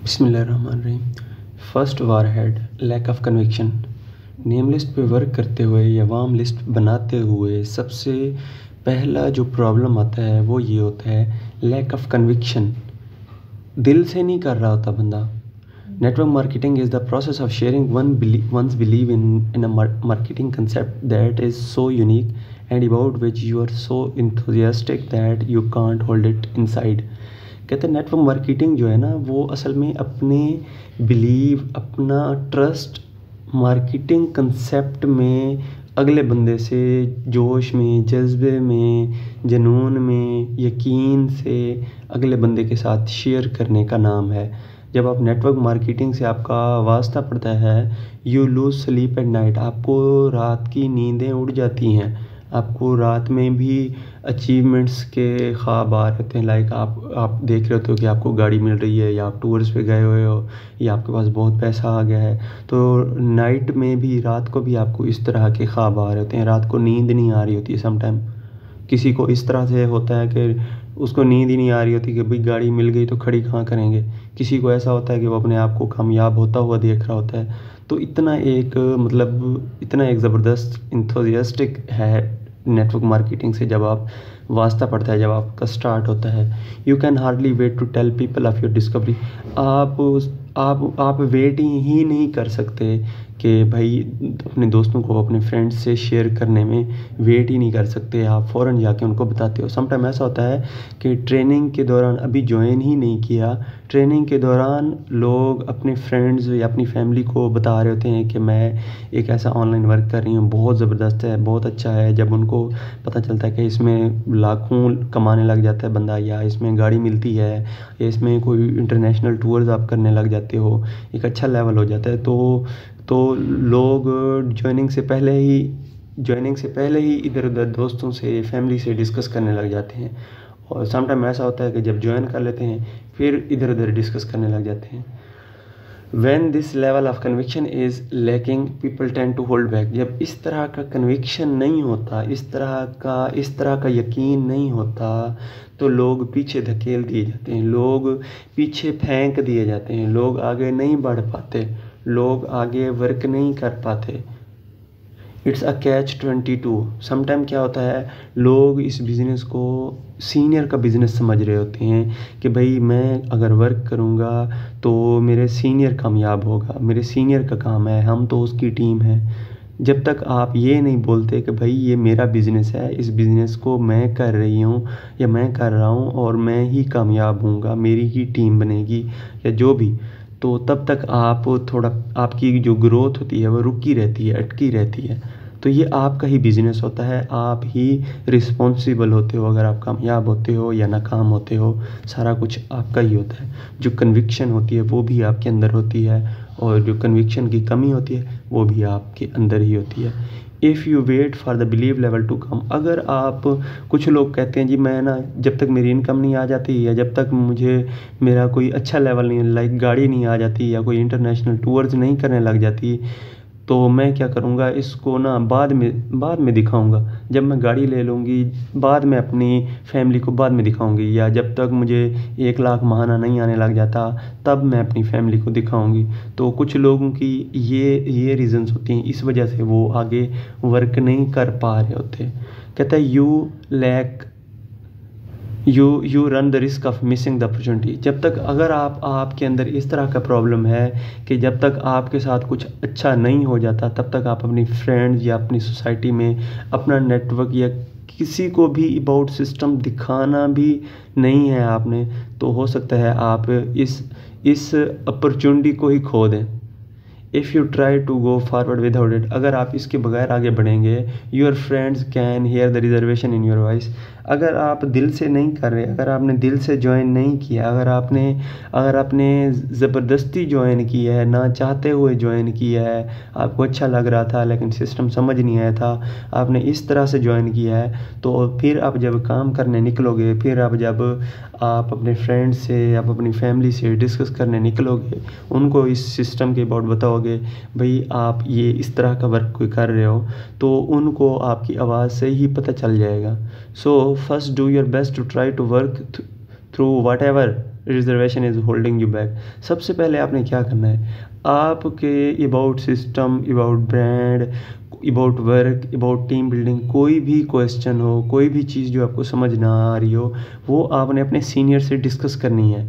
बिस्मिल्लाहिर्रहमानिर्रहीम। First warhead lack of conviction. Name list पे work करते हुए या वार्म लिस्ट बनाते हुए सबसे पहला जो प्रॉब्लम आता है वो ये होता है लैक ऑफ कन्विक्शन। दिल से नहीं कर रहा होता बंदा। Network marketing is the process of sharing one's belief in a marketing concept that is so unique and about which you are so enthusiastic that you can't hold it inside। कहते हैं network marketing जो है ना वो असल में अपने believe अपना ट्रस्ट मार्केटिंग कंसेप्ट में अगले बंदे से जोश में जज्बे में जुनून में यकीन से अगले बंदे के साथ शेयर करने का नाम है। जब आप नेटवर्क मार्केटिंग से आपका वास्ता पड़ता है you lose sleep at night. आपको रात की नींदें उड़ जाती हैं। आपको रात में भी अचीवमेंट्स के ख्वाब आ रहते हैं। लाइक आप देख रहे होते हो कि आपको गाड़ी मिल रही है या आप टूर्स पे गए हुए हो या आपके पास बहुत पैसा आ गया है। तो नाइट में भी रात को भी आपको इस तरह के ख्वाब आ रहे होते हैं। रात को नींद नहीं आ रही होती है। समटाइम किसी को इस तरह से होता है कि उसको नींद ही नहीं आ रही होती कि भाई गाड़ी मिल गई तो खड़ी कहाँ करेंगे। किसी को ऐसा होता है कि वो अपने आप को कामयाब होता हुआ देख रहा होता है। तो इतना एक ज़बरदस्त इंथुजियास्टिक है नेटवर्क मार्केटिंग से जब आप वास्ता पड़ता है, जब आपका स्टार्ट होता है। You can hardly wait to tell people of your discovery. आप वेट ही नहीं कर सकते कि भाई अपने दोस्तों को अपने फ्रेंड्स से शेयर करने में वेट ही नहीं कर सकते। आप फ़ौरन जाके उनको बताते हो। समटाइम ऐसा होता है कि ट्रेनिंग के दौरान अभी ज्वाइन ही नहीं किया, ट्रेनिंग के दौरान लोग अपने फ्रेंड्स या अपनी फैमिली को बता रहे होते हैं कि मैं एक ऐसा ऑनलाइन वर्क कर रही हूँ, बहुत ज़बरदस्त है, बहुत अच्छा है। जब उनको पता चलता है कि इसमें लाखों कमाने लग जाता है बंदा, या इसमें गाड़ी मिलती है, या इसमें कोई इंटरनेशनल टूर्स आप करने लग जाते हो, एक अच्छा लेवल हो जाता है, तो लोग ज्वाइनिंग से पहले ही इधर उधर दोस्तों से फैमिली से डिस्कस करने लग जाते हैं। और समटाइम ऐसा होता है कि जब ज्वाइन कर लेते हैं फिर इधर उधर डिस्कस करने लग जाते हैं। When this level of conviction is lacking, people tend to hold back। जब इस तरह का कन्विक्शन नहीं होता, इस तरह का यकीन नहीं होता, तो लोग पीछे धकेल दिए जाते हैं, लोग पीछे फेंक दिए जाते हैं, लोग आगे नहीं बढ़ पाते, लोग आगे वर्क नहीं कर पाते। It's a catch-22। समटाइम क्या होता है, लोग इस बिज़नेस को सीनियर का बिज़नेस समझ रहे होते हैं कि भाई मैं अगर वर्क करूँगा तो मेरे सीनियर कामयाब होगा, मेरे सीनियर का काम है, हम तो उसकी टीम है। जब तक आप ये नहीं बोलते कि भाई ये मेरा बिज़नेस है, इस बिज़नेस को मैं कर रही हूँ या मैं कर रहा हूँ और मैं ही कामयाब हूँगा, मेरी ही टीम बनेगी या जो भी, तो तब तक आपकी जो ग्रोथ होती है वो रुकी रहती है, अटकी रहती है। तो ये आपका ही बिज़नेस होता है, आप ही रिस्पॉन्सिबल होते हो अगर आप कामयाब होते हो या नाकाम होते हो, सारा कुछ आपका ही होता है। जो कन्विक्शन होती है वो भी आपके अंदर होती है, और जो कन्विक्शन की कमी होती है वो भी आपके अंदर ही होती है। If you wait for the believe level to come. अगर आप, कुछ लोग कहते हैं जी मैं ना जब तक मेरी इनकम नहीं आ जाती या जब तक मुझे मेरा कोई अच्छा लेवल नहीं, लाइक गाड़ी नहीं आ जाती या कोई इंटरनेशनल टूर्स नहीं करने लग जाती, तो मैं क्या करूँगा, इसको ना बाद में दिखाऊँगा। जब मैं गाड़ी ले लूँगी बाद में अपनी फैमिली को बाद में दिखाऊँगी, या जब तक मुझे 1 लाख महाना नहीं आने लग जाता तब मैं अपनी फैमिली को दिखाऊँगी। तो कुछ लोगों की ये रीज़न्स होती हैं, इस वजह से वो आगे वर्क नहीं कर पा रहे होते। कहता है you run the risk of missing the opportunity. जब तक अगर आपके अंदर इस तरह का प्रॉब्लम है कि जब तक आपके साथ कुछ अच्छा नहीं हो जाता तब तक आप अपनी फ्रेंड्स या अपनी सोसाइटी में अपना नेटवर्क या किसी को भी अबाउट सिस्टम दिखाना भी नहीं है आपने, तो हो सकता है आप इस अपॉर्चुनिटी को ही खो दें। If you try to go forward without it. अगर आप इसके बगैर आगे बढ़ेंगे, your friends can hear the reservation in your voice. अगर आप दिल से नहीं कर रहे, अगर आपने दिल से ज्वाइन नहीं किया, अगर आपने ज़बरदस्ती ज्वाइन किया है, ना चाहते हुए ज्वाइन किया है, आपको अच्छा लग रहा था लेकिन सिस्टम समझ नहीं आया था, आपने इस तरह से ज्वाइन किया है, तो फिर आप जब काम करने निकलोगे, फिर जब आप अपने फ्रेंड्स से, आप अपनी फैमिली से डिस्कस करने निकलोगे, उनको इस सिस्टम के अबाउट बताओगे, भाई आप ये इस तरह का वर्क कोई कर रहे हो, तो उनको आपकी आवाज़ से ही पता चल जाएगा। So first do your best to try to work through whatever reservation is holding you back. सबसे पहले आपने क्या करना है, आपके about system, about brand, about work, about team building, कोई भी क्वेश्चन हो, कोई भी चीज़ जो आपको समझ ना आ रही हो, वो आपने अपने सीनियर से डिस्कस करनी है।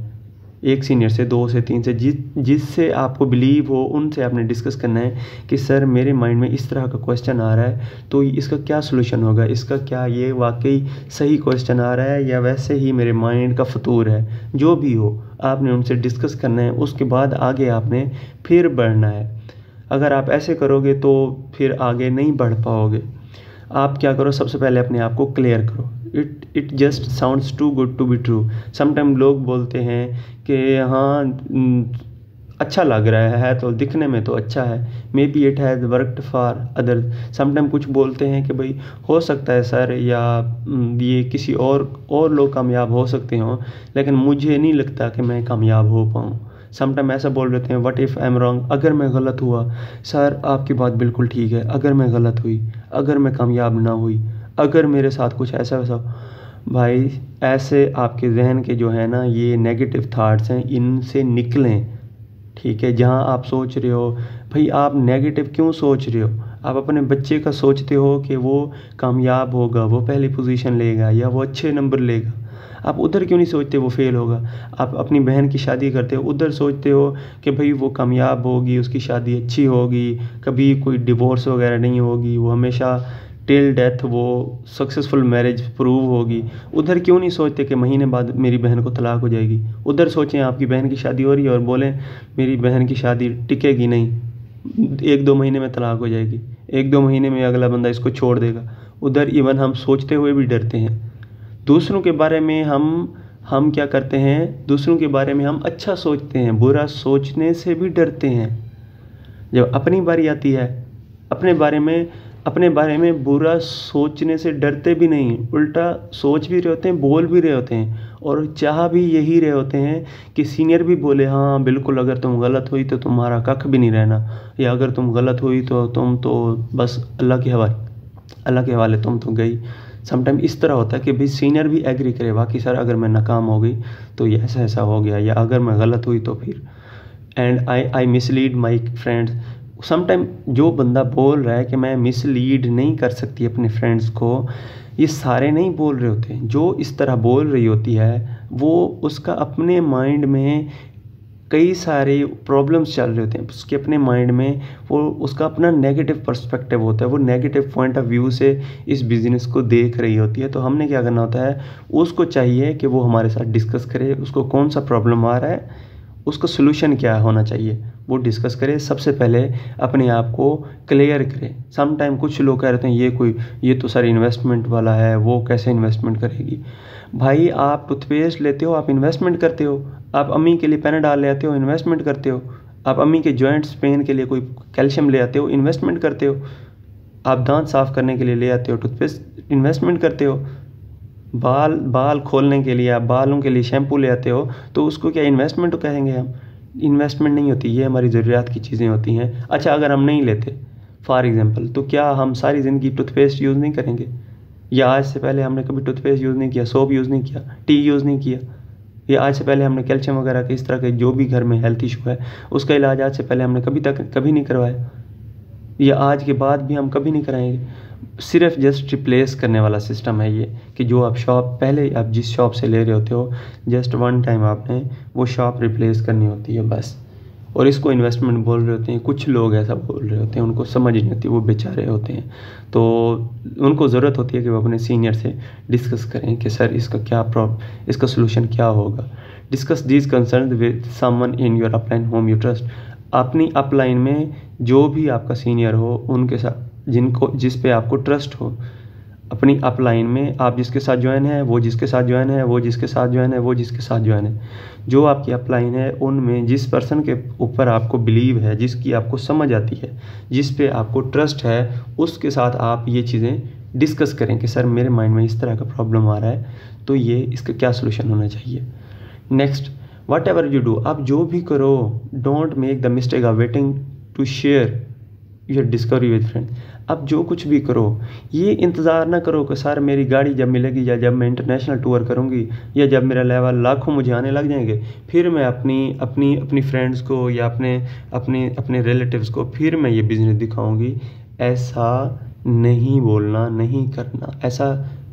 एक सीनियर से, दो से, तीन से, जिससे आपको बिलीव हो, उनसे आपने डिस्कस करना है कि सर मेरे माइंड में इस तरह का क्वेश्चन आ रहा है, तो इसका क्या सलूशन होगा, इसका क्या ये वाकई सही क्वेश्चन आ रहा है या वैसे ही मेरे माइंड का फतूर है। जो भी हो आपने उनसे डिस्कस करना है, उसके बाद आगे आपने फिर बढ़ना है। अगर आप ऐसे करोगे तो फिर आगे नहीं बढ़ पाओगे। आप क्या करो, सबसे पहले अपने आप को क्लियर करो। It just sounds too good to be true. Sometime लोग बोलते हैं कि हाँ अच्छा लग रहा है तो दिखने में तो अच्छा है, may be it has worked for other. Sometime कुछ बोलते हैं कि भाई हो सकता है सर, या ये किसी और लोग कामयाब हो सकते हों, लेकिन मुझे नहीं लगता कि मैं कामयाब हो पाऊँ। समटाइम ऐसा बोल रहे हैं, what if I am wrong, अगर मैं गलत हुआ। सर आपकी बात बिल्कुल ठीक है, अगर मैं गलत हुई, अगर मैं कामयाब ना हुई, अगर मेरे साथ कुछ ऐसा वैसा। भाई ऐसे आपके जहन के जो है ना ये नेगेटिव थाट्स हैं, इनसे निकलें। ठीक है, जहाँ आप सोच रहे हो, भाई आप नेगेटिव क्यों सोच रहे हो? आप अपने बच्चे का सोचते हो कि वो कामयाब होगा, वो पहली पोजीशन लेगा या वो अच्छे नंबर लेगा, आप उधर क्यों नहीं सोचते वो फेल होगा? आप अपनी बहन की शादी करते हो, उधर सोचते हो कि भाई वो कामयाब होगी, उसकी शादी अच्छी होगी, कभी कोई डिवोर्स वगैरह नहीं होगी, वो हमेशा टिल डेथ वो सक्सेसफुल मैरिज प्रूव होगी। उधर क्यों नहीं सोचते कि महीने बाद मेरी बहन को तलाक हो जाएगी? उधर सोचें आपकी बहन की शादी हो रही है और बोलें मेरी बहन की शादी टिकेगी नहीं, 1-2 महीने में तलाक हो जाएगी, 1-2 महीने में अगला बंदा इसको छोड़ देगा। उधर इवन हम सोचते हुए भी डरते हैं। दूसरों के बारे में हम क्या करते हैं, दूसरों के बारे में हम अच्छा सोचते हैं, बुरा सोचने से भी डरते हैं। जब अपनी बारी आती है, अपने बारे में बुरा सोचने से डरते भी नहीं, उल्टा सोच भी रहे होते हैं, बोल भी रहे होते हैं, और चाह भी यही रहे होते हैं कि सीनियर भी बोले हाँ बिल्कुल, अगर तुम गलत हुई तो तुम्हारा कख भी नहीं रहना, या अगर तुम गलत हुई तो तुम तो बस अल्लाह के हवाले तुम तो गई। समटाइम इस तरह होता है कि भाई सीनियर भी एग्री करे, बाकी सर अगर मैं नाकाम हो गई तो ये ऐसा ऐसा हो गया, या अगर मैं गलत हुई तो फिर and I mislead my friends. Sometime जो बंदा बोल रहा है कि मैं मिसलीड नहीं कर सकती अपने फ्रेंड्स को, ये सारे नहीं बोल रहे होते हैं। जो इस तरह बोल रही होती है वो उसका अपने माइंड में कई सारे प्रॉब्लम्स चल रहे होते हैं, उसके अपने माइंड में वो उसका अपना नेगेटिव पर्सपेक्टिव होता है, वो नेगेटिव पॉइंट ऑफ व्यू से इस बिज़नेस को देख रही होती है। तो हमने क्या करना होता है, उसको चाहिए कि वो हमारे साथ डिस्कस करे, उसको कौन सा प्रॉब्लम आ रहा है, उसका सोल्यूशन क्या होना चाहिए, वो डिस्कस करे। सबसे पहले अपने आप को क्लियर करें। सम टाइम कुछ लोग कह रहे हैं ये तो सारी इन्वेस्टमेंट वाला है, वो कैसे इन्वेस्टमेंट करेगी? भाई आप टूथपेस्ट लेते हो, आप इन्वेस्टमेंट करते हो। आप अम्मी के लिए पैनाडॉल ले आते हो, इन्वेस्टमेंट करते हो। आप अम्मी के जॉइंट्स पेन के लिए कोई कैल्शियम ले आते हो, इन्वेस्टमेंट करते हो। आप दांत साफ़ करने के लिए ले आते हो टूथपेस्ट, इन्वेस्टमेंट करते हो। बाल खोलने के लिए, आप बालों के लिए शैम्पू ले आते हो, तो उसको क्या इन्वेस्टमेंट तो कहेंगे हम? इन्वेस्टमेंट नहीं होती, ये हमारी ज़रूरियात की चीज़ें होती हैं। अच्छा, अगर हम नहीं लेते फॉर एग्जांपल, तो क्या हम सारी ज़िंदगी टूथपेस्ट यूज़ नहीं करेंगे? या आज से पहले हमने कभी टूथपेस्ट यूज़ नहीं किया, सोप यूज़ नहीं किया, टी यूज़ नहीं किया? या आज से पहले हमने कैल्शियम वगैरह के इस तरह के जो भी घर में हेल्थ इशू है उसका इलाज आज से पहले हमने कभी नहीं करवाया, या आज के बाद भी हम कभी नहीं कराएंगे? सिर्फ जस्ट रिप्लेस करने वाला सिस्टम है ये, कि जो आप पहले आप जिस शॉप से ले रहे होते हो, जस्ट वन टाइम आपने वो शॉप रिप्लेस करनी होती है बस। और इसको इन्वेस्टमेंट बोल रहे होते हैं। कुछ लोग ऐसा बोल रहे होते हैं, उनको समझ नहीं आती, वो बेचारे होते हैं, तो उनको ज़रूरत होती है कि वो अपने सीनियर से डिस्कस करें कि सर इसका सोल्यूशन क्या होगा। Discuss these concern with someone in your upline home you trust. अपनी अपलाइन में जो भी आपका सीनियर हो उनके साथ, जिस पे आपको ट्रस्ट हो, अपनी अपलाइन में आप जिसके साथ ज्वाइन है, वो जिसके साथ ज्वाइन है, वो जिसके साथ ज्वाइन है, वो जिसके साथ ज्वाइन है, जो आपकी अपलाइन है उनमें जिस पर्सन के ऊपर आपको बिलीव है, जिसकी आपको समझ आती है, जिस पे आपको ट्रस्ट है, उसके साथ आप ये चीज़ें डिस्कस करें कि सर मेरे माइंड में इस तरह का प्रॉब्लम आ रहा है, तो ये इसका क्या सोल्यूशन होना चाहिए। Next, whatever you do, आप जो भी करो, don't make the mistake of waiting to share your discovery with friend. अब जो कुछ भी करो, ये इंतज़ार ना करो कि सर मेरी गाड़ी जब मिलेगी या जब मैं इंटरनेशनल टूर करूँगी या जब मेरा लेवल लाखों मुझे आने लग जाएंगे फिर मैं अपनी अपनी अपनी फ्रेंड्स को या अपने अपने अपने रिलेटिव्स को फिर मैं ये बिज़नेस दिखाऊंगी। ऐसा नहीं बोलना, नहीं करना,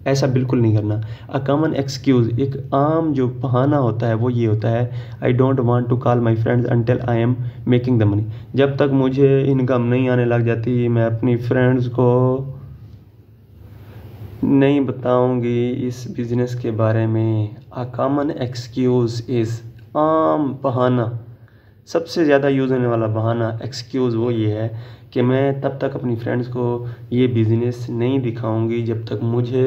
ऐसा बिल्कुल नहीं करना। अ कॉमन एक्सक्यूज़, एक आम जो बहाना होता है वो ये होता है, I don't want to call my friends until I am making the money. जब तक मुझे इनकम नहीं आने लग जाती मैं अपनी फ्रेंड्स को नहीं बताऊंगी इस बिज़नेस के बारे में। अ कॉमन एक्सक्यूज़ इज़, आम बहाना, सबसे ज़्यादा यूज़ होने वाला बहाना एक्सक्यूज़ वो ये है कि मैं तब तक अपनी फ्रेंड्स को ये बिज़नेस नहीं दिखाऊंगी जब तक मुझे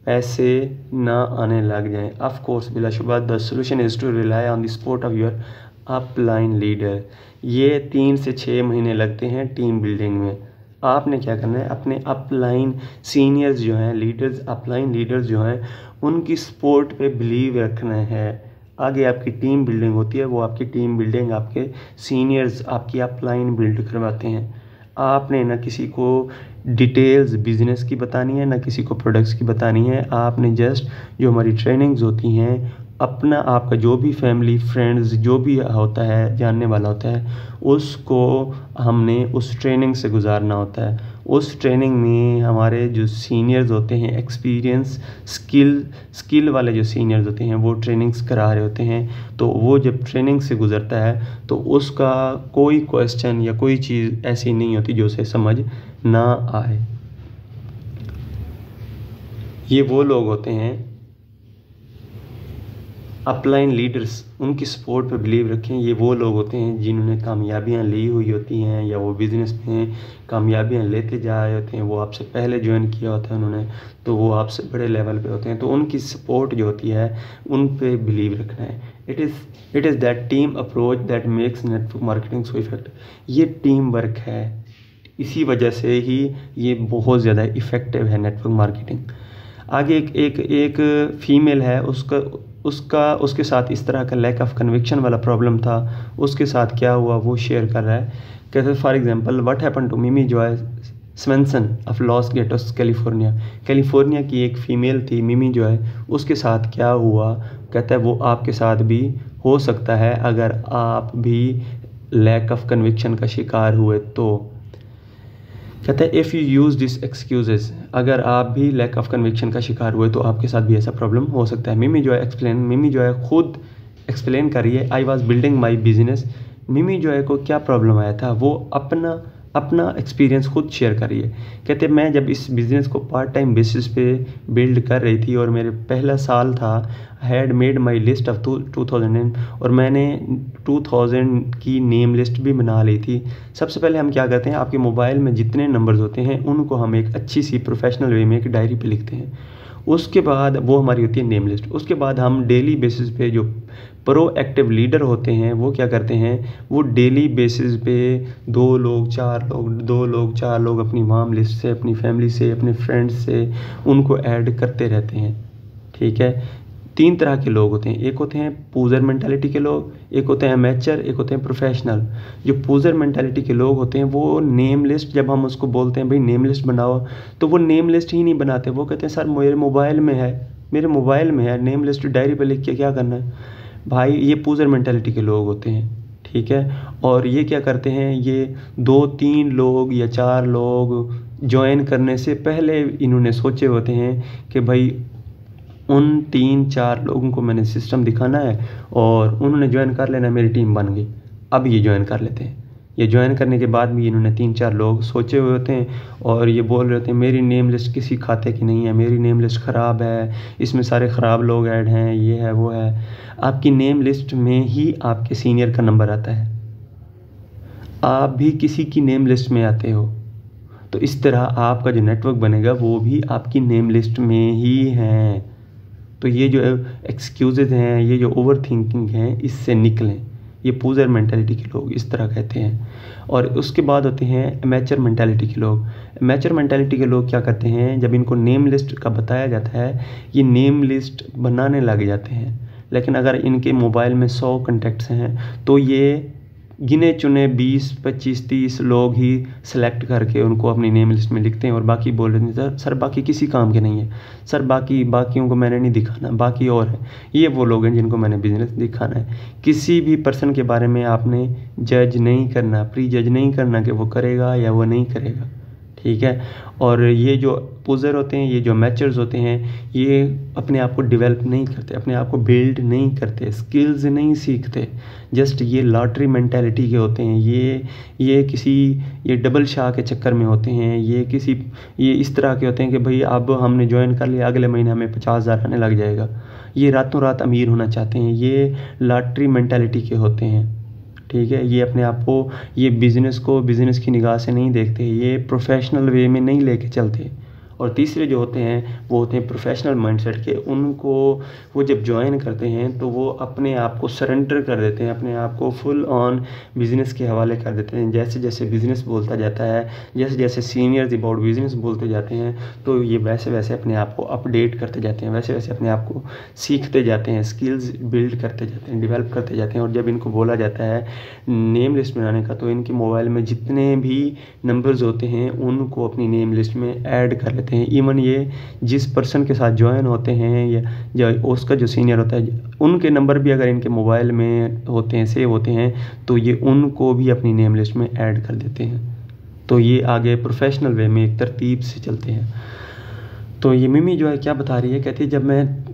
पैसे ना आने लग जाएं। ऑफ कोर्स, बिलाशुबा the solution is to rely on the support of your upline leader. ये 3 से 6 महीने लगते हैं टीम बिल्डिंग में। आपने क्या करना है, अपने अपलाइन सीनियर्स जो हैं, लीडर्स, अपलाइन लीडर्स जो हैं, उनकी सपोर्ट पे बिलीव रखना है। आगे आपकी टीम बिल्डिंग होती है, वो आपकी टीम बिल्डिंग आपके सीनियर्स, आपकी अपलाइन बिल्ड करवाते हैं। आपने ना किसी को डिटेल्स बिजनेस की बतानी है, ना किसी को प्रोडक्ट्स की बतानी है। आपने जस्ट जो हमारी ट्रेनिंग्स होती हैं, अपना आपका जो भी फैमिली फ्रेंड्स जो भी होता है जानने वाला होता है, उसको हमने उस ट्रेनिंग से गुजारना होता है। उस ट्रेनिंग में हमारे जो सीनियर्स होते हैं, एक्सपीरियंस स्किल वाले जो सीनियर्स होते हैं, वो ट्रेनिंग्स करा रहे होते हैं। तो वो जब ट्रेनिंग से गुजरता है तो उसका कोई क्वेश्चन या कोई चीज़ ऐसी नहीं होती जो उसे समझ ना आए। ये वो लोग होते हैं अपलाइन लीडर्स, उनकी सपोर्ट पे बिलीव रखें। ये वो लोग होते हैं जिन्होंने कामयाबियां ली हुई होती हैं या वो बिज़नेस में कामयाबियां लेते जा रहे होते हैं। वो आपसे पहले ज्वाइन किया होता है उन्होंने, तो वो आपसे बड़े लेवल पे होते हैं। तो उनकी सपोर्ट जो होती है उन पे बिलीव रखना है। It is that team approach that makes network marketing so effective. ये टीम वर्क है, इसी वजह से ही ये बहुत ज़्यादा इफ़ेक्टिव है नेटवर्क मार्केटिंग। आगे एक फीमेल है, उसके साथ इस तरह का लैक ऑफ कन्विक्शन वाला प्रॉब्लम था। उसके साथ क्या हुआ वो शेयर कर रहा है। कहते for example, what happen to Mimi Joy Swenson of Los Gatos California की एक फ़ीमेल थी मिमी जॉय, उसके साथ क्या हुआ। कहता है वो आपके साथ भी हो सकता है अगर आप भी लैक ऑफ कन्विक्शन का शिकार हुए तो। कहता है if you use this excuses, अगर आप भी लैक ऑफ कन्विक्शन का शिकार हुए तो आपके साथ भी ऐसा प्रॉब्लम हो सकता है। मिमी जॉय खुद एक्सप्लेन कर रही है, I was building my business. मिमी जॉय को क्या प्रॉब्लम आया था वो अपना एक्सपीरियंस खुद शेयर कर रही है। कहते मैं जब इस बिज़नेस को पार्ट टाइम बेसिस पे बिल्ड कर रही थी और मेरे पहला साल था, had made my list of 2000 और मैंने 2000 की नेम लिस्ट भी बना ली थी। सबसे पहले हम क्या करते हैं, आपके मोबाइल में जितने नंबर्स होते हैं उनको हम एक अच्छी सी प्रोफेशनल वे में एक डायरी पे लिखते हैं। उसके बाद वो हमारी होती है नेम लिस्ट। उसके बाद हम डेली बेसिस पे जो प्रोएक्टिव लीडर होते हैं वो क्या करते हैं, वो डेली बेसिस पे 2 लोग 4 लोग अपनी मॉम लिस्ट से, अपनी फैमिली से, अपने फ्रेंड्स से उनको ऐड करते रहते हैं। ठीक है, 3 तरह के लोग होते हैं। एक होते हैं पूजर मेंटालिटी के लोग, एक होते हैं अमेचर, एक होते हैं प्रोफेशनल। जो पूजर मेंटालिटी के लोग होते हैं वो नेम लिस्ट, जब हम उसको बोलते हैं भाई नेम लिस्ट बनाओ, तो वो नेम लिस्ट ही नहीं बनाते। वो कहते हैं सर मेरे मोबाइल में है नेम लिस्ट, डायरी पे लिख के क्या करना है भाई। ये पूजर मेंटालिटी के लोग होते हैं। ठीक है, और ये क्या करते हैं, ये 2-3 लोग या 4 लोग ज्वाइन करने से पहले इन्होंने सोचे होते हैं कि भाई उन 3-4 लोगों को मैंने सिस्टम दिखाना है और उन्होंने ज्वाइन कर लेना, मेरी टीम बन गई। अब ये ज्वाइन कर लेते हैं। ये ज्वाइन करने के बाद भी इन्होंने 3-4 लोग सोचे हुए होते हैं और ये बोल रहे होते हैं मेरी नेम लिस्ट किसी खाते की नहीं है, मेरी नेम लिस्ट ख़राब है, इसमें सारे ख़राब लोग ऐड हैं, ये है वो है। आपकी नेम लिस्ट में ही आपके सीनियर का नंबर आता है, आप भी किसी की नेम लिस्ट में आते हो। तो इस तरह आपका जो नेटवर्क बनेगा वो भी आपकी नेम लिस्ट में ही है। तो ये जो एक्सक्यूजेज हैं, ये जो ओवर थिंकिंग है, इससे निकलें। ये पूजर मेंटालिटी के लोग इस तरह कहते हैं। और उसके बाद होते हैं मैचर मेंटालिटी के लोग। मैचर मेंटालिटी के लोग क्या करते हैं, जब इनको नेम लिस्ट का बताया जाता है ये नेम लिस्ट बनाने लग जाते हैं। लेकिन अगर इनके मोबाइल में 100 कॉन्टैक्ट्स हैं तो ये गिने चुने 20, 25, 30 लोग ही सेलेक्ट करके उनको अपनी नेम लिस्ट में लिखते हैं और बाकी बोल देते हैं सर बाकी किसी काम के नहीं है, सर बाकियों को मैंने नहीं दिखाना, बाकी और है। ये वो लोग हैं जिनको मैंने बिजनेस दिखाना है। किसी भी पर्सन के बारे में आपने जज नहीं करना, प्री जज नहीं करना कि वो करेगा या वो नहीं करेगा, ठीक है। और ये जो पोजर होते हैं, ये जो मैचर्स होते हैं, ये अपने आप को डेवलप नहीं करते, अपने आप को बिल्ड नहीं करते, स्किल्स नहीं सीखते, जस्ट ये लॉटरी मेंटालिटी के होते हैं। ये डबल शाह के चक्कर में होते हैं, ये इस तरह के होते हैं कि भाई अब हमने ज्वाइन कर लिया, अगले महीने हमें 50,000 आने लग जाएगा। ये रातों रात अमीर होना चाहते हैं, ये लॉटरी मेंटालिटी के होते हैं, ठीक है। ये अपने आप को, ये बिज़नेस को बिज़नेस की निगाह से नहीं देखते, ये प्रोफेशनल वे में नहीं लेके चलते। और तीसरे जो होते हैं वो होते हैं प्रोफेशनल माइंडसेट के। उनको वो जब ज्वाइन करते हैं तो वो अपने आप को सरेंडर कर देते हैं, अपने आप को फुल ऑन बिज़नेस के हवाले कर देते हैं। जैसे जैसे बिज़नेस बोलता जाता है, जैसे जैसे सीनियर्स अबाउट बिज़नेस बोलते जाते हैं, तो ये वैसे वैसे अपने आप को अपडेट करते जाते हैं, वैसे वैसे अपने आप को सीखते जाते हैं, स्किल्स बिल्ड करते जाते हैं, डेवलप करते जाते हैं। और जब इनको बोला जाता है नेम लिस्ट बनाने का, तो इनके मोबाइल में जितने भी नंबर्स होते हैं उनको अपनी नेम लिस्ट में ऐड कर लेते हैं। इवन ये जिस पर्सन के साथ ज्वाइन होते हैं या उसका जो सीनियर होता है, उनके नंबर भी अगर इनके मोबाइल में होते हैं, सेव होते हैं, तो ये उनको भी अपनी नेम लिस्ट में ऐड कर देते हैं। तो ये आगे प्रोफेशनल वे में एक तरतीब से चलते हैं। तो ये मिमी जो है क्या बता रही है, कहती है जब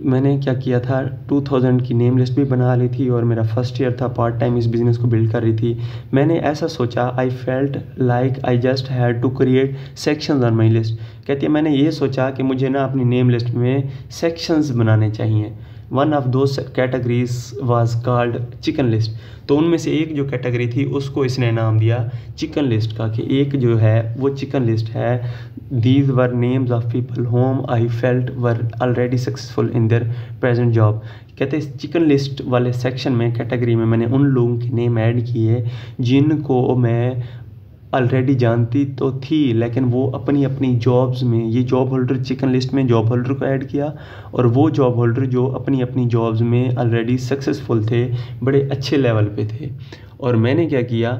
मैंने क्या किया था, 2000 की नेम लिस्ट भी बना ली थी और मेरा फर्स्ट ईयर था, पार्ट टाइम इस बिज़नेस को बिल्ड कर रही थी। मैंने ऐसा सोचा, I felt like I just had to create sections on my list. कहती है मैंने ये सोचा कि मुझे ना अपनी नेम लिस्ट में सेक्शंस बनाने चाहिए। One of those categories was called chicken list. तो उनमें से एक जो कैटेगरी थी उसको इसने नाम दिया चिकन लिस्ट का, कि एक जो है वो चिकन लिस्ट है। These were names of people home I felt were already successful in their present job. कहते हैं चिकन लिस्ट वाले सेक्शन में, कैटेगरी में, मैंने उन लोगों के नेम ऐड किए जिनको मैं ऑलरेडी जानती तो थी, लेकिन वो अपनी अपनी जॉब्स में, ये जॉब होल्डर चिकन लिस्ट में जॉब होल्डर को ऐड किया, और वो जॉब होल्डर जो अपनी अपनी जॉब्स में ऑलरेडी सक्सेसफुल थे, बड़े अच्छे लेवल पे थे। और मैंने क्या किया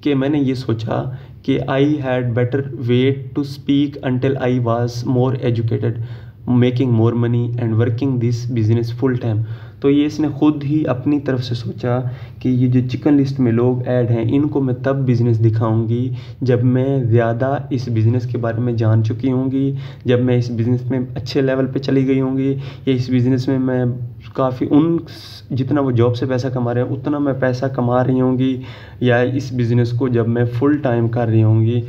कि मैंने ये सोचा कि I had better wait to speak until I was more educated, making more money and working this business full time. तो ये इसने खुद ही अपनी तरफ से सोचा कि ये जो चिकन लिस्ट में लोग ऐड हैं, इनको मैं तब बिज़नेस दिखाऊंगी जब मैं ज़्यादा इस बिज़नेस के बारे में जान चुकी होंगी, जब मैं इस बिज़नेस में अच्छे लेवल पे चली गई होंगी, या इस बिज़नेस में मैं काफ़ी जितना वो जॉब से पैसा कमा रहे हैं उतना मैं पैसा कमा रही होंगी, या इस बिज़नेस को जब मैं फुल टाइम कर रही होंगी,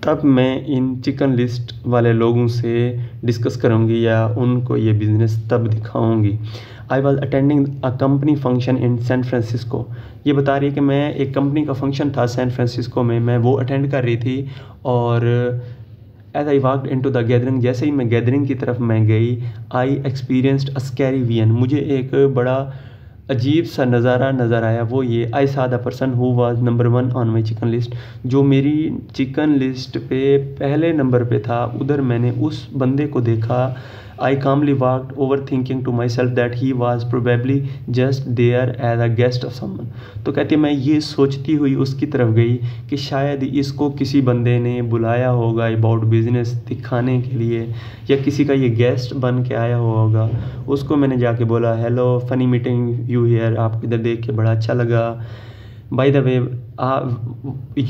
तब मैं इन चिकन लिस्ट वाले लोगों से डिस्कस करूंगी या उनको ये बिज़नेस तब दिखाऊंगी। I was attending a company function in San Francisco. ये बता रही है कि मैं एक कंपनी का फंक्शन था सैन फ्रांसिस्को में, मैं वो अटेंड कर रही थी। और as I walked into the gathering, जैसे ही मैं गैदरिंग की तरफ मैं गई, I experienced a scary vision. मुझे एक बड़ा अजीब सा नज़ारा नज़र आया। वो ये, आई saw the person who was number 1 on my chicken list. जो मेरी चिकन लिस्ट पे पहले नंबर पे था, उधर मैंने उस बंदे को देखा। I calmly walked over thinking to myself that he was probably just there as a guest of someone. तो कहती मैं ये सोचती हुई उसकी तरफ गई कि शायद इसको किसी बंदे ने बुलाया होगा अबाउट बिजनेस दिखाने के लिए, या किसी का ये गेस्ट बन के आया होगा। उसको मैंने जाके बोला, hello, funny meeting you here, आपको इधर देख के बड़ा अच्छा लगा। By the way,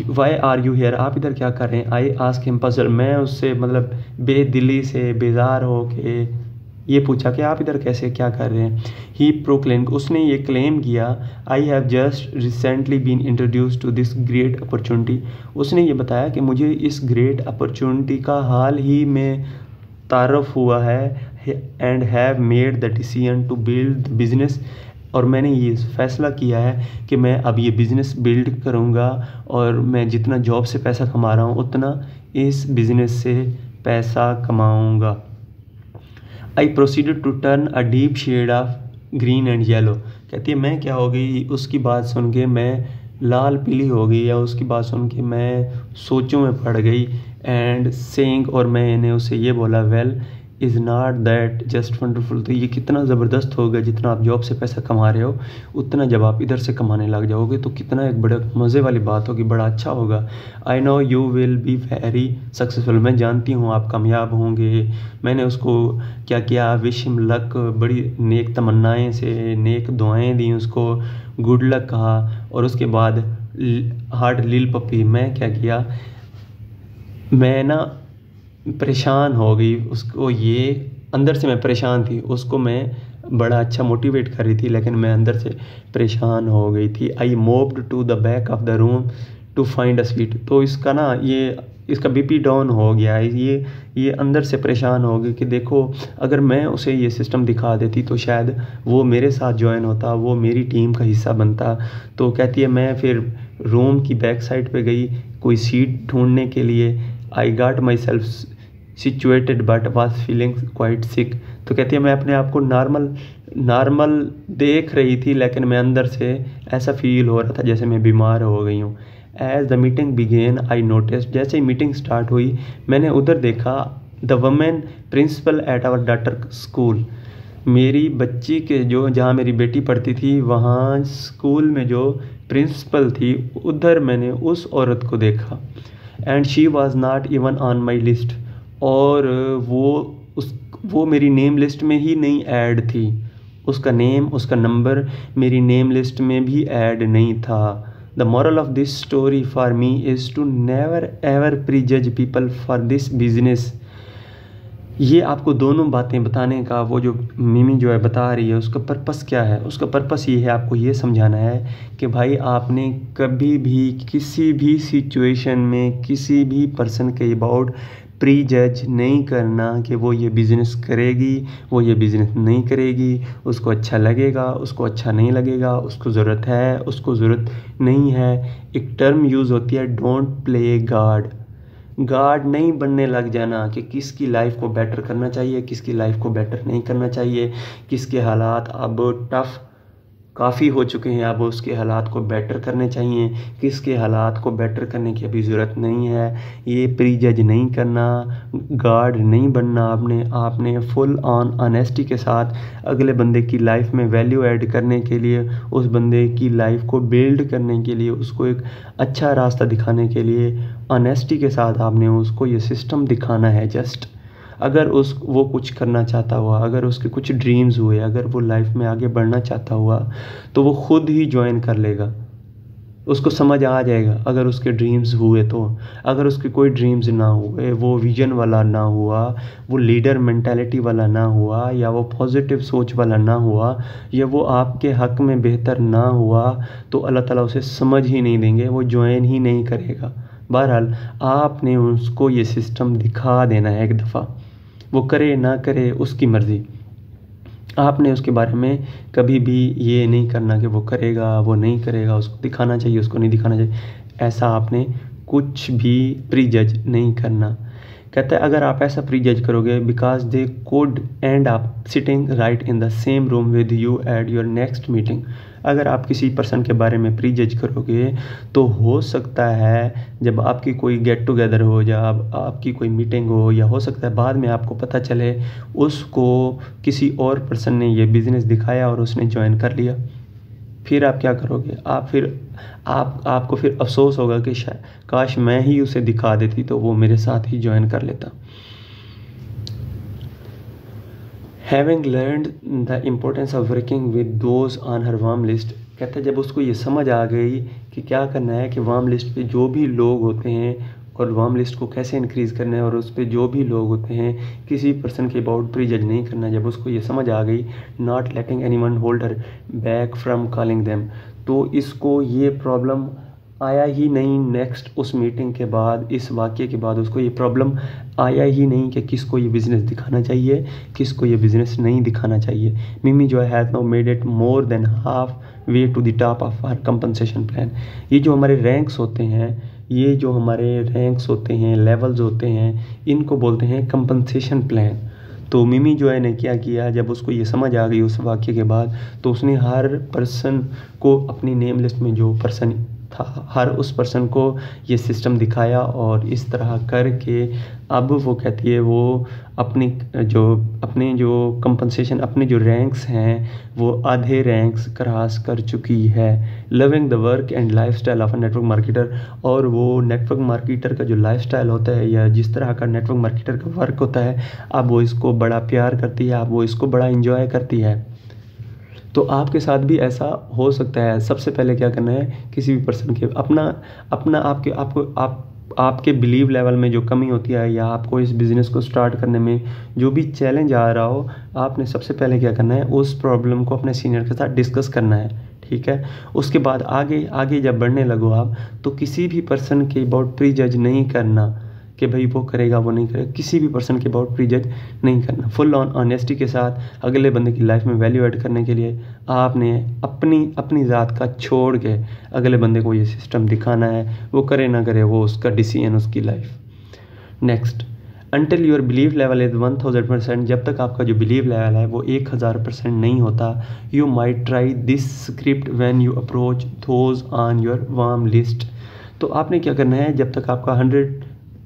why are you here, आप इधर क्या कर रहे हैं? आई आस्क हिम पजल, मैं उससे मतलब बेदिली से बेजार हो के ये पूछा कि आप इधर कैसे क्या कर रहे हैं। ही प्रोक्लेम्ड, उसने ये क्लेम किया, I have just recently been introduce to this great opportunity. उसने ये बताया कि मुझे इस ग्रेट अपॉर्चुनिटी का हाल ही में तारुफ हुआ है, and have made the decision to build business. और मैंने ये फैसला किया है कि मैं अब ये बिज़नेस बिल्ड करूँगा, और मैं जितना जॉब से पैसा कमा रहा हूँ उतना इस बिज़नेस से पैसा कमाऊँगा। I proceeded to turn a deep shade of green and yellow. कहती है मैं क्या हो गई, उसकी बात सुन के मैं लाल पीली हो गई, या उसकी बात सुन के मैं सोचों में पड़ गई। एंड सेइंग, और मैंने उसे ये बोला, well is not that just wonderful. तो ये कितना ज़बरदस्त होगा, जितना आप जॉब से पैसा कमा रहे हो उतना जब आप इधर से कमाने लग जाओगे तो कितना एक बड़ा मज़े वाली बात होगी, बड़ा अच्छा होगा। I know you will be very successful, मैं जानती हूँ आप कामयाब होंगे। मैंने उसको क्या किया, विश हिम लक, बड़ी नेक तमन्नाएं से नेक दुआएं दी उसको, गुड लक कहा। और उसके बाद हार्ट लिल पपी, मैं क्या किया, मैं ना परेशान हो गई उसको, ये अंदर से मैं परेशान थी, उसको मैं बड़ा अच्छा मोटिवेट कर रही थी लेकिन मैं अंदर से परेशान हो गई थी। I moved to the back of the room to find a sweet. तो इसका ना इसका बीपी डाउन हो गया है, ये अंदर से परेशान हो गई कि देखो अगर मैं उसे ये सिस्टम दिखा देती तो शायद वो मेरे साथ ज्वाइन होता, वो मेरी टीम का हिस्सा बनता। तो कहती है मैं फिर रूम की बैक साइड पे गई कोई सीट ढूंढने के लिए। I got myself situated but was feeling quite sick. तो कहती है मैं अपने आप को नॉर्मल देख रही थी लेकिन मैं अंदर से ऐसा फील हो रहा था जैसे मैं बीमार हो गई हूँ। As the meeting began I notice, जैसे ही मीटिंग स्टार्ट हुई मैंने उधर देखा the women principal at our daughter school. मेरी बच्ची के जो जहाँ मेरी बेटी पढ़ती थी वहाँ स्कूल में जो प्रिंसिपल थी उधर मैंने उस औरत को देखा। And she was not even on my list, और वो मेरी नेम लिस्ट में ही नहीं ऐड थी। उसका नेम उसका नंबर मेरी नेम लिस्ट में भी ऐड नहीं था। The moral of this story for me is to never ever prejudge people for this business. ये आपको दोनों बातें बताने का वो जो मिमी जो है बता रही है उसका पर्पस क्या है। उसका पर्पस ये है आपको ये समझाना है कि भाई आपने कभी भी किसी भी सिचुएशन में किसी भी पर्सन के अबाउट प्री जज नहीं करना कि वो ये बिज़नेस करेगी वो ये बिज़नेस नहीं करेगी, उसको अच्छा लगेगा उसको अच्छा नहीं लगेगा, उसको ज़रूरत है उसको ज़रूरत नहीं है। एक टर्म यूज़ होती है डोंट प्ले गार्ड नहीं बनने लग जाना कि किसकी लाइफ को बेटर करना चाहिए किसकी लाइफ को बेटर नहीं करना चाहिए, किसके हालात अब टफ़ काफ़ी हो चुके हैं अब उसके हालात को बेटर करने चाहिए, किसके हालात को बेटर करने की अभी ज़रूरत नहीं है। ये प्री जज नहीं करना, गार्ड नहीं बनना। आपने फुल ऑन ऑनेस्टी के साथ अगले बंदे की लाइफ में वैल्यू ऐड करने के लिए, उस बंदे की लाइफ को बिल्ड करने के लिए, उसको एक अच्छा रास्ता दिखाने के लिए ऑनेस्टी के साथ आपने उसको ये सिस्टम दिखाना है। जस्ट अगर वो कुछ करना चाहता हुआ, अगर उसके कुछ ड्रीम्स हुए, अगर वो लाइफ में आगे बढ़ना चाहता हुआ तो वो खुद ही ज्वाइन कर लेगा, उसको समझ आ जाएगा। अगर उसके ड्रीम्स हुए तो, अगर उसके कोई ड्रीम्स ना हुए, वो विजन वाला ना हुआ, वो लीडर मेंटालिटी वाला ना हुआ, या वो पॉजिटिव सोच वाला ना हुआ, या वो आपके हक़ में बेहतर ना हुआ तो अल्लाह ताला उसे समझ ही नहीं देंगे, वो ज्वाइन ही नहीं करेगा। बहरहाल आपने उसको ये सिस्टम दिखा देना है एक दफ़ा, वो करे ना करे उसकी मर्ज़ी। आपने उसके बारे में कभी भी ये नहीं करना कि वो करेगा वो नहीं करेगा, उसको दिखाना चाहिए उसको नहीं दिखाना चाहिए, ऐसा आपने कुछ भी प्री जज नहीं करना। कहता है अगर आप ऐसा प्री जज करोगे because they could and up sitting right in the same room with you at your next meeting. अगर आप किसी पर्सन के बारे में प्री जज करोगे तो हो सकता है जब आपकी कोई गेट टुगेदर हो या आपकी कोई मीटिंग हो, या हो सकता है बाद में आपको पता चले उसको किसी और पर्सन ने ये बिज़नेस दिखाया और उसने ज्वाइन कर लिया, फिर आप क्या करोगे? आपको फिर अफसोस होगा कि काश मैं ही उसे दिखा देती तो वो मेरे साथ ही ज्वाइन कर लेता। Having learned the importance of working with those on her warm list, कहता है जब उसको ये समझ आ गई कि क्या करना है कि वार्म लिस्ट पे जो भी लोग होते हैं और वार्म लिस्ट को कैसे इंक्रीज़ करना है और उस पे जो भी लोग होते हैं किसी पर्सन के अबाउट प्री जज नहीं करना, जब उसको ये समझ आ गई not letting anyone hold her back from calling them, तो इसको ये प्रॉब्लम आया ही नहीं। नेक्स्ट उस मीटिंग के बाद, इस वाक़े के बाद उसको ये प्रॉब्लम आया ही नहीं कि किसको ये बिज़नेस दिखाना चाहिए किसको ये बिज़नेस नहीं दिखाना चाहिए। मिमी जो has now made it more than half way to the top of our compensation plan. ये जो हमारे रैंक्स होते हैं, लेवल्स होते हैं, इनको बोलते हैं कंपनसेशन प्लान। तो मिमी जो है ने क्या किया, जब उसको ये समझ आ गई उस वाक़े के बाद, तो उसने हर पर्सन को अपनी नेम लिस्ट में जो पर्सन था, हर उस पर्सन को ये सिस्टम दिखाया और इस तरह करके अब वो कहती है वो अपने जो कंपनसेशन, अपने जो रैंक्स हैं वो आधे रैंक्स क्रॉस कर चुकी है। Loving the work and lifestyle of a network marketer, और वो नेटवर्क मार्केटर का जो लाइफस्टाइल होता है या जिस तरह का नेटवर्क मार्केटर का वर्क होता है, अब वो इसको बड़ा प्यार करती है, अब वो इसको बड़ा इंजॉय करती है। तो आपके साथ भी ऐसा हो सकता है। सबसे पहले क्या करना है, किसी भी पर्सन के अपना आपके बिलीव लेवल में जो कमी होती है या आपको इस बिज़नेस को स्टार्ट करने में जो भी चैलेंज आ रहा हो, आपने सबसे पहले क्या करना है, उस प्रॉब्लम को अपने सीनियर के साथ डिस्कस करना है, ठीक है। उसके बाद आगे जब बढ़ने लगो आप, तो किसी भी पर्सन के अबाउट प्री जज नहीं करना कि भाई वो करेगा वो नहीं करेगा, किसी भी पर्सन के अबाउट प्री जज नहीं करना। फुल ऑन ऑनेस्टी के साथ अगले बंदे की लाइफ में वैल्यू ऐड करने के लिए आपने अपनी ज़ात का छोड़ के अगले बंदे को ये सिस्टम दिखाना है। वो करे ना करे वो उसका डिसीजन, उसकी life. Next, until your believe level is 1000%, जब तक आपका जो बिलीव लेवल है वो 1000% नहीं होता, you might try this script when you approach those on your warm list. तो आपने क्या करना है, जब तक आपका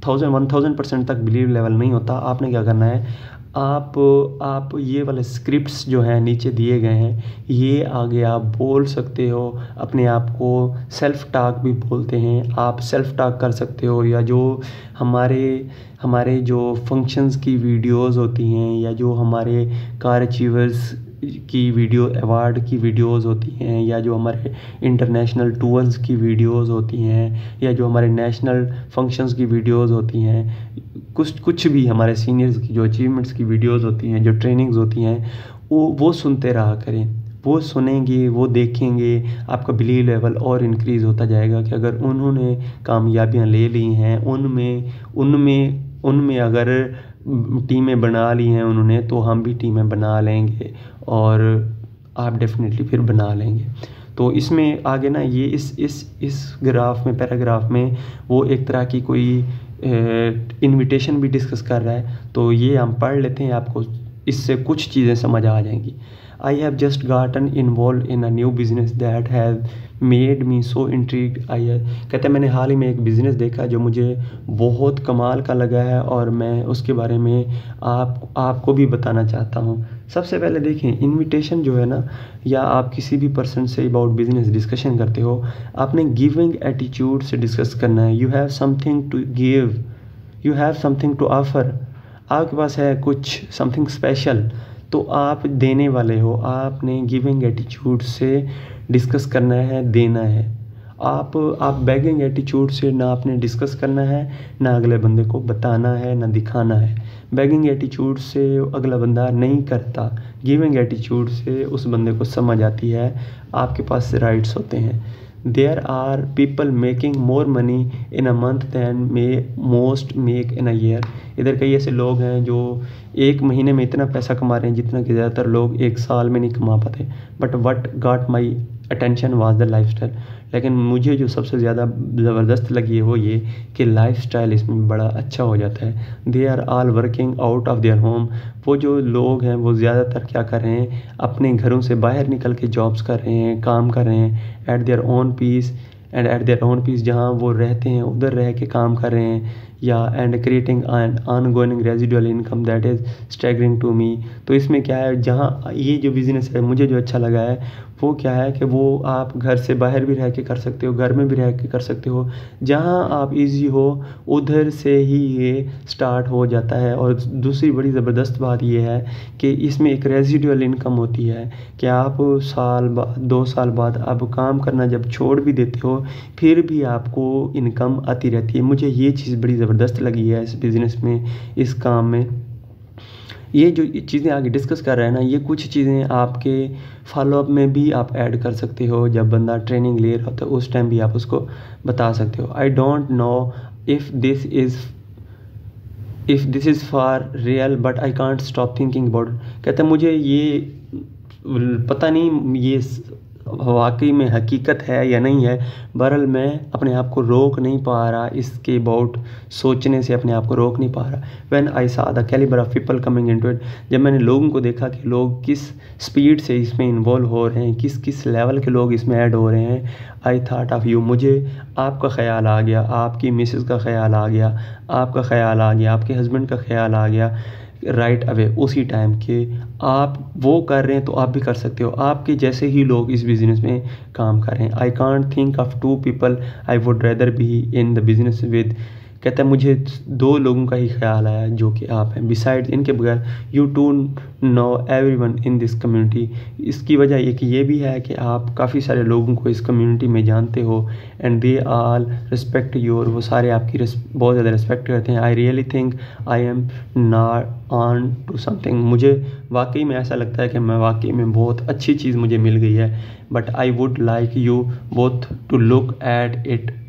1000% तक बिलीव लेवल नहीं होता, आपने क्या करना है, आप ये वाले स्क्रिप्ट्स जो हैं नीचे दिए गए हैं, ये आगे आप बोल सकते हो। अपने आप को सेल्फ टॉक भी बोलते हैं, आप सेल्फ टॉक कर सकते हो, या जो हमारे जो फंक्शंस की वीडियोस होती हैं या जो हमारे कार अचीवर्स की वीडियो, अवार्ड की वीडियोस होती हैं, या जो हमारे इंटरनेशनल टूर्स की वीडियोस होती हैं, या जो हमारे नेशनल फंक्शंस की वीडियोस होती हैं, कुछ भी हमारे सीनियर्स की जो अचीवमेंट्स की वीडियोस होती हैं, जो ट्रेनिंग्स होती हैं, वो सुनते रहा करें। वो सुनेंगे, वो देखेंगे, आपका बिलीव लेवल और इंक्रीज़ होता जाएगा कि अगर उन्होंने कामयाबियां ले ली हैं, उनमें अगर टीमें बना ली हैं उन्होंने, तो हम भी टीमें बना लेंगे और आप डेफिनेटली फिर बना लेंगे। तो इसमें आगे ना ये इस ग्राफ में, पैराग्राफ में वो एक तरह की कोई इनविटेशन भी डिस्कस कर रहा है, तो ये हम पढ़ लेते हैं, आपको इससे कुछ चीज़ें समझ आ जाएंगी। I have just gotten involved in a new business that has made me so intrigued. कहते हैं मैंने हाल ही में एक बिज़नेस देखा जो मुझे बहुत कमाल का लगा है और मैं उसके बारे में आपको भी बताना चाहता हूँ। सबसे पहले देखें, इनविटेशन जो है ना, या आप किसी भी person say about business discussion करते हो, आपने गिविंग एटीट्यूड से डिस्कस करना है। You have something to give, you have something to offer, आपके पास है कुछ समथिंग स्पेशल, तो आप देने वाले हो। आपने गिविंग एटीट्यूड से डिस्कस करना है, देना है। आप बैगिंग एटीट्यूड से ना आपने डिस्कस करना है, ना अगले बंदे को बताना है, ना दिखाना है। बैगिंग एटीट्यूड से अगला बंदा नहीं करता, गिविंग एटीट्यूड से उस बंदे को समझ आती है आपके पास राइट्स होते हैं। There are people making more money in a month than most make in a year. इधर कई ऐसे लोग हैं जो एक महीने में इतना पैसा कमा रहे हैं जितना कि ज़्यादातर लोग एक साल में नहीं कमा पाते। But what got my attention was the lifestyle. लेकिन मुझे जो सबसे ज़्यादा ज़बरदस्त लगी है वो ये कि लाइफस्टाइल इसमें बड़ा अच्छा हो जाता है। They are all working out of their home. वो जो लोग हैं वो ज़्यादातर क्या कर रहे हैं, अपने घरों से बाहर निकल के जॉब्स कर रहे हैं, काम कर रहे हैं। At their own pace and at their own pace, जहाँ वो रहते हैं उधर रह के काम कर रहे हैं, या and creating an ongoing residual income that is staggering to me. तो इसमें क्या है, जहाँ ये जो बिज़नेस है मुझे जो अच्छा लगा है वो क्या है कि वो आप घर से बाहर भी रह के कर सकते हो, घर में भी रह के कर सकते हो। जहाँ आप इजी हो उधर से ही ये स्टार्ट हो जाता है। और दूसरी बड़ी ज़बरदस्त बात ये है कि इसमें एक रेजिडुअल इनकम होती है कि आप साल बाद 2 साल बाद आप काम करना जब छोड़ भी देते हो फिर भी आपको इनकम आती रहती है। मुझे ये चीज़ बड़ी ज़बरदस्त लगी है इस बिज़नेस में, इस काम में। ये जो चीज़ें आगे डिस्कस कर रहे हैं ना, ये कुछ चीज़ें आपके फॉलोअप में भी आप ऐड कर सकते हो। जब बंदा ट्रेनिंग ले रहा होता है उस टाइम भी आप उसको बता सकते हो। I don't know if this is for real but I can't stop thinking about. कहते हैं मुझे ये पता नहीं ये वाकई में हकीकत है या नहीं है। बहरहाल मैं अपने आप को रोक नहीं पा रहा, इसके अबाउट सोचने से अपने आप को रोक नहीं पा रहा। When I saw the calibre of people coming into it, जब मैंने लोगों को देखा कि लोग किस स्पीड से इसमें इन्वॉल्व हो रहे हैं, किस किस लेवल के लोग इसमें ऐड हो रहे हैं, आई थॉट ऑफ यू, मुझे आपका ख्याल आ गया, आपकी मिसेस का ख्याल आ गया, आपका ख्याल आ गया, आपके हस्बैंड का ख्याल आ गया राइट अवे उसी टाइम के। आप वो कर रहे हैं तो आप भी कर सकते हो, आपके जैसे ही लोग इस बिज़नेस में काम कर रहे हैं। I can't think of two people I would rather be in the business with, कहता है मुझे दो लोगों का ही ख्याल आया जो कि आप हैं, बिसाइड्स इनके बगैर you two know everyone in this community. इसकी वजह एक ये भी है कि आप काफ़ी सारे लोगों को इस कम्युनिटी में जानते हो and they all respect your, वो सारे आपकी बहुत ज़्यादा रिस्पेक्ट करते हैं। I really think I am not onto something, मुझे वाकई में ऐसा लगता है कि मैं वाकई में बहुत अच्छी चीज़ मुझे मिल गई है। But I would like you both to look at it,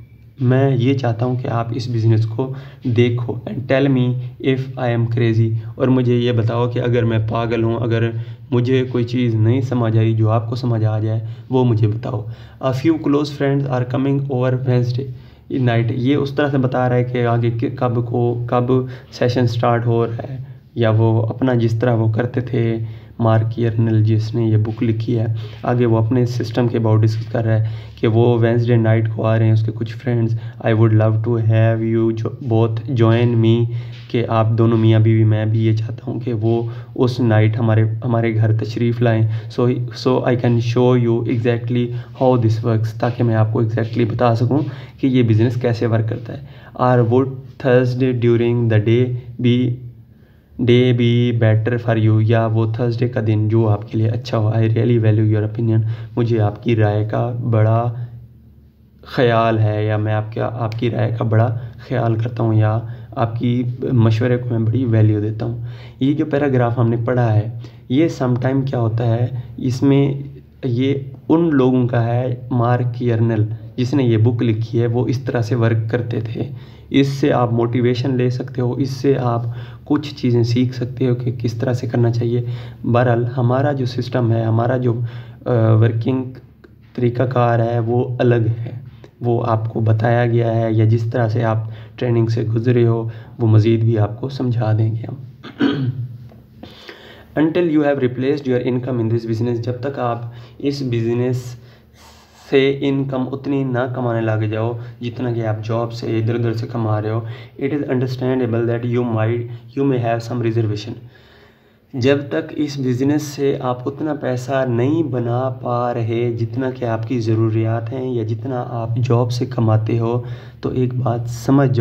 मैं ये चाहता हूँ कि आप इस बिज़नेस को देखो and tell me if I am crazy, और मुझे ये बताओ कि अगर मैं पागल हूँ, अगर मुझे कोई चीज़ नहीं समझ आई जो आपको समझ आ जाए वो मुझे बताओ। A few close friends are coming over Wednesday night, ये उस तरह से बता रहा है कि आगे कब सेशन स्टार्ट हो रहा है, या वो अपना जिस तरह वो करते थे मार्क यर्नल जिसने ये बुक लिखी है, आगे वो अपने सिस्टम के अबाउट डिस्कस कर रहा है कि वो वेंसडे नाइट को आ रहे हैं उसके कुछ friends. I would love to have you both join me, कि आप दोनों मियाँ बीवी, मैं भी ये चाहता हूँ कि वो उस नाइट हमारे घर तशरीफ़ लाएं, so I can show you exactly how this works, ताकि मैं आपको एग्जैक्टली बता सकूँ कि ये बिज़नेस कैसे वर्क करता है। Or would Thursday during the day be better for you, या वो थर्सडे का दिन जो आपके लिए अच्छा हो। I really value your opinion, मुझे आपकी राय का बड़ा ख्याल है, या मैं आपकी राय का बड़ा ख्याल करता हूँ, या आपकी मशवरे को मैं बड़ी वैल्यू देता हूँ। ये जो पैराग्राफ हमने पढ़ा है, ये समटाइम क्या होता है, इसमें ये उन लोगों का है, मार्क यर्नल जिसने ये बुक लिखी है वो इस तरह से वर्क करते थे। इससे आप मोटिवेशन ले सकते हो, इससे आप कुछ चीज़ें सीख सकते हो कि किस तरह से करना चाहिए। बहरहाल हमारा जो सिस्टम है, हमारा जो वर्किंग तरीक़ाकार है वो अलग है, वो आपको बताया गया है, या जिस तरह से आप ट्रेनिंग से गुजरे हो वो मज़ीद भी आपको समझा देंगे हम। Until you have replaced your income in this business, जब तक आप इस बिज़नेस से इनकम उतनी ना कमाने लग जाओ जितना कि आप जॉब से इधर उधर से कमा रहे हो, it is understandable that you may have some reservation. जब तक इस बिज़नेस से आप उतना पैसा नहीं बना पा रहे जितना कि आपकी ज़रूरियात हैं, या जितना आप जॉब से कमाते हो, तो एक बात समझ जाओ